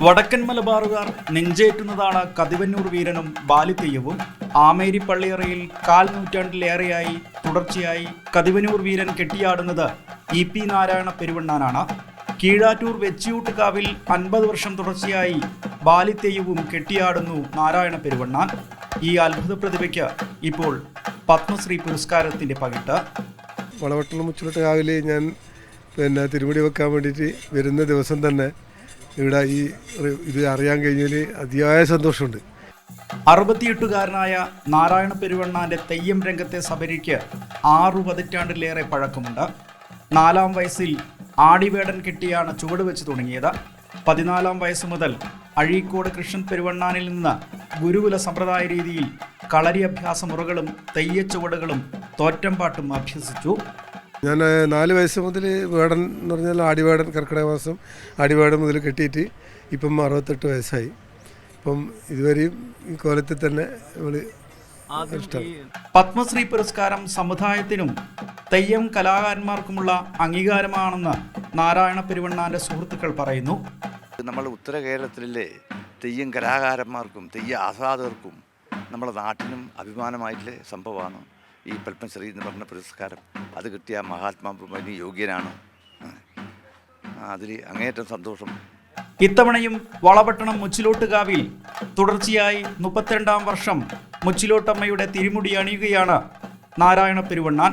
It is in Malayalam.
വടക്കൻ മലബാറുകാർ നെഞ്ചേറ്റുന്നതാണ് കതിവന്നൂർ വീരനും ബാലിതെയ്യവും. ആമേരി പള്ളിയറയിൽ 1/4 നൂറ്റാണ്ടിലേറെയായി തുടർച്ചയായി കതിവന്നൂർ വീരൻ കെട്ടിയാടുന്നത് ഇ.പി. നാരായണ പെരുവണ്ണാനാണ്. കീഴാറ്റൂർ വെച്ചിയൂട്ടുകാവിൽ 50 വർഷം തുടർച്ചയായി ബാലിതെയ്യവും കെട്ടിയാടുന്നു നാരായണ പെരുവണ്ണാൻ. ഈ അത്ഭുത പ്രതിഭയ്ക്ക് ഇപ്പോൾ പത്മശ്രീ പുരസ്കാരത്തിന്റെ പകിട്ട്. വളവട്ടണം മുച്ചിലോട്ടുകാവിൽ ഞാൻ തിരുമുടി വെക്കാൻ വേണ്ടിയിട്ട് വരുന്ന ദിവസം തന്നെ ഇവിടെ ഇത് അറിയാൻ കഴിഞ്ഞതിൽ അതിയായ സന്തോഷമുണ്ട്. 68കാരനായ നാരായണ പെരുവണ്ണാന്റെ തെയ്യം രംഗത്തെ സബരിക്ക് 6 പതിറ്റാണ്ടിലേറെ പഴക്കമുണ്ട്. 4-ാം വയസ്സിൽ ആടിവേടൻ കെട്ടിയാണ് ചുവട് വെച്ച് തുടങ്ങിയത്. 14-ാം വയസ്സ് മുതൽ അഴീക്കോട് കൃഷ്ണൻ പെരുവണ്ണാനിൽ നിന്ന് ഗുരുകുല സമ്പ്രദായ രീതിയിൽ കളരി അഭ്യാസ മുറകളും തെയ്യച്ചുവടുകളും തോറ്റംപാട്ടും അഭ്യസിച്ചു. ഞാൻ 4 വയസ്സ് മുതൽ വേടൻ എന്ന് പറഞ്ഞാൽ ആടിവേടൻ, കർക്കിടക മാസം ആടിവേടൻ മുതൽ കെട്ടിയിട്ട് ഇപ്പം 68 വയസ്സായി. ഇപ്പം ഇതുവരെയും ഈ കോലത്തിൽ തന്നെ ഇഷ്ടം. പത്മശ്രീ പുരസ്കാരം സമുദായത്തിനും തെയ്യം കലാകാരന്മാർക്കുമുള്ള അംഗീകാരമാണെന്ന് നാരായണ പെരുവണ്ണാന്റെ സുഹൃത്തുക്കൾ പറയുന്നു. നമ്മൾ ഉത്തര കേരളത്തിലെ തെയ്യം കലാകാരന്മാർക്കും തെയ്യ ആസ്വാദകർക്കും നമ്മുടെ നാട്ടിനും അഭിമാനമായിട്ടുള്ള സംഭവമാണ് ഈ പത്മശ്രീ എന്ന് പറഞ്ഞ പുരസ്കാരം. അത് കിട്ടിയ മഹാത്മാവിന് യോഗ്യനാണ്. അതിൽ അങ്ങേയറ്റം സന്തോഷം. ഇത്തവണയും വളപട്ടണം മുച്ചിലോട്ടുകാവിൽ തുടർച്ചയായി 32-ാം വർഷം മുച്ചിലോട്ടമ്മയുടെ തിരുമുടി അണിയുകയാണ് നാരായണ പെരുവണ്ണാൻ.